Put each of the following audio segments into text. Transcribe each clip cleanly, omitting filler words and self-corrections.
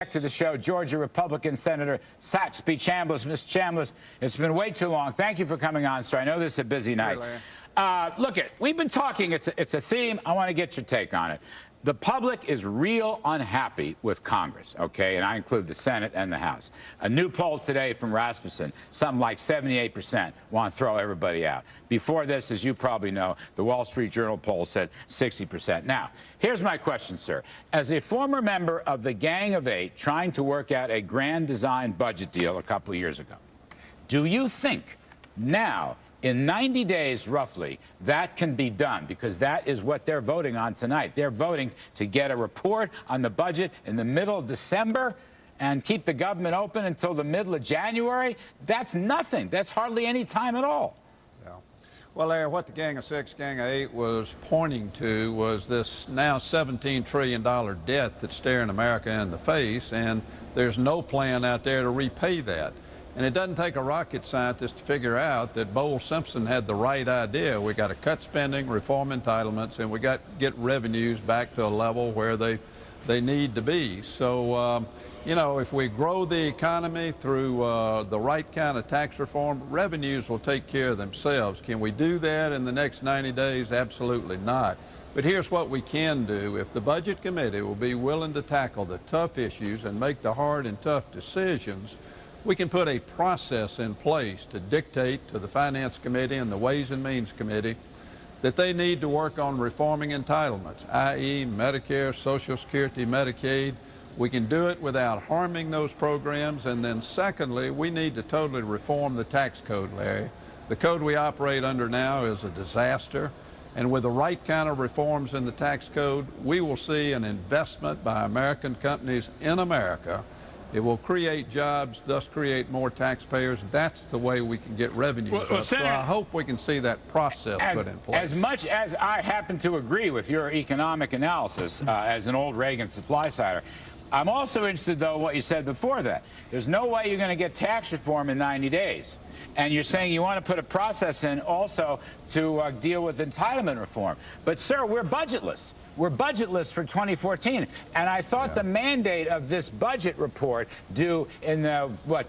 Back to the show, Georgia Republican Senator Saxby Chambliss. Ms. Chambliss, it's been way too long. Thank you for coming on, sir. I know this is a busy night. Look, we've been talking. It's a theme. I want to get your take on it. The public is real unhappy with Congress, okay, and I include the Senate and the House. A new poll today from Rasmussen, something like 78% want to throw everybody out. Before this, as you probably know, the Wall Street Journal poll said 60%. Now, here's my question, sir. As a former member of the Gang of Eight trying to work out a grand design budget deal a couple of years ago, do you think now, in 90 days, roughly, that can be done? Because that is what they're voting on tonight. They're voting to get a report on the budget in the middle of December and keep the government open until the middle of January. That's nothing. That's hardly any time at all. Yeah. Well, Larry, what the Gang of Six, Gang of Eight was pointing to was this now $17 trillion debt that's staring America in the face, and there's no plan out there to repay that. And it doesn't take a rocket scientist to figure out that Bowles Simpson had the right idea. We got to cut spending, reform entitlements, and we got to get revenues back to a level where they need to be. So, you know, if we grow the economy through the right kind of tax reform, revenues will take care of themselves. Can we do that in the next 90 days? Absolutely not. But here's what we can do. If the Budget Committee will be willing to tackle the tough issues and make the hard and tough decisions, we can put a process in place to dictate to the Finance Committee and the Ways and Means Committee that they need to work on reforming entitlements, i.e. Medicare, Social Security, Medicaid. We can do it without harming those programs. And then secondly, we need to totally reform the tax code, Larry. The code we operate under now is a disaster. And with the right kind of reforms in the tax code, we will see an investment by American companies in America. It will create jobs, thus create more taxpayers. That's the way we can get revenues up. Senator, so I hope we can see that process put in place. As much as I happen to agree with your economic analysis as an old Reagan supply-sider, I'm also interested, though, in what you said before that. There's no way you're going to get tax reform in 90 days. And you're saying you want to put a process in also to deal with entitlement reform. But, sir, we're budgetless. We're budgetless for 2014. And I thought the mandate of this budget report due in,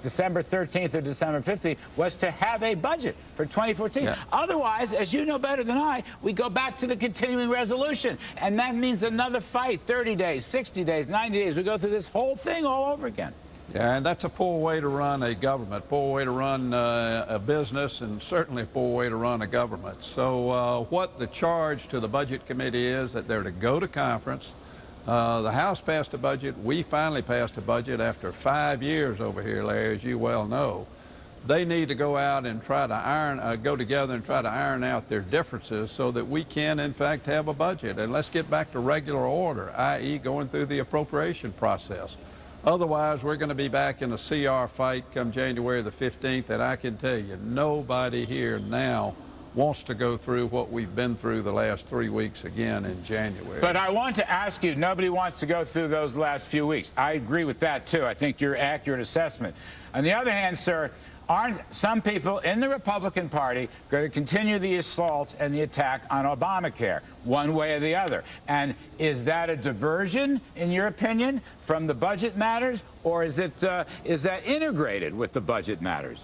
December 13th or December 15th was to have a budget for 2014. Yeah. Otherwise, as you know better than I, we go back to the continuing resolution. And that means another fight, 30 days, 60 days, 90 days. We go through this whole thing all over again. Yeah, and that's a poor way to run a government, poor way to run a business, and certainly a poor way to run a government. So what the charge to the Budget Committee is that they're to go to conference. The House passed a budget. We finally passed a budget after 5 years over here, Larry, as you well know. They need to go out and try to go together and try to iron out their differences so that we can, in fact, have a budget. And let's get back to regular order, i.e. going through the appropriation process. Otherwise, we're going to be back in a CR fight come January the 15th, and I can tell you, nobody here now wants to go through what we've been through the last 3 weeks again in January. But I want to ask you, nobody wants to go through those last few weeks. I agree with that, too. I think you're accurate assessment. On the other hand, sir, aren't some people in the Republican Party going to continue the assault and the attack on Obamacare, one way or the other? And is that a diversion, in your opinion, from the budget matters, or is that integrated with the budget matters?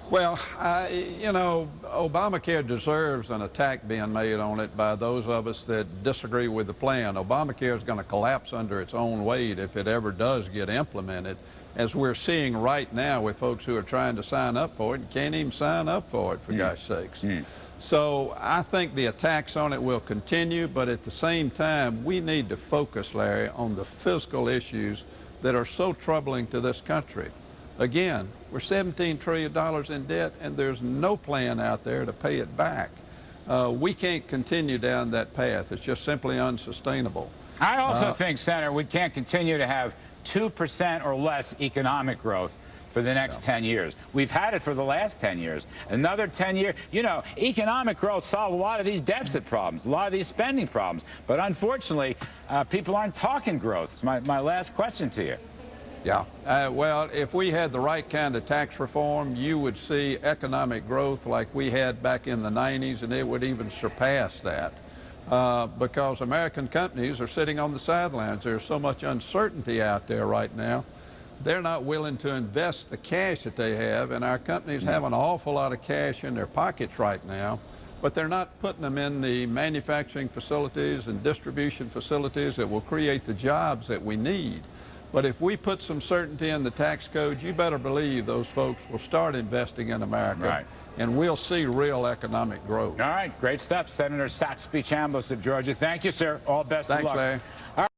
Well, you know, Obamacare deserves an attack being made on it by those of us that disagree with the plan. Obamacare is going to collapse under its own weight if it ever does get implemented, as we're seeing right now with folks who are trying to sign up for it and can't even sign up for it, for gosh sakes. So I think the attacks on it will continue, but at the same time, we need to focus, Larry, on the fiscal issues that are so troubling to this country. Again, we're $17 trillion in debt, and there's no plan out there to pay it back. We can't continue down that path. It's just simply unsustainable. I also think, Senator, we can't continue to have 2% or less economic growth for the next 10 years. We've had it for the last 10 years. Another 10 years. You know, economic growth solved a lot of these deficit problems, a lot of these spending problems. But unfortunately, people aren't talking growth. It's my last question to you. Yeah. Well, if we had the right kind of tax reform, you would see economic growth like we had back in the 90s, and it would even surpass that. because American companies are sitting on the sidelines. There's so much uncertainty out there right now. They're not willing to invest the cash that they have, and our companies have an awful lot of cash in their pockets right now, but they're not putting them in the manufacturing facilities and distribution facilities that will create the jobs that we need. But if we put some certainty in the tax code, you better believe those folks will start investing in America. Right. And we'll see real economic growth. All right, great stuff. Senator Saxby Chambliss of Georgia. Thank you, sir. All best of luck. Thanks, Larry.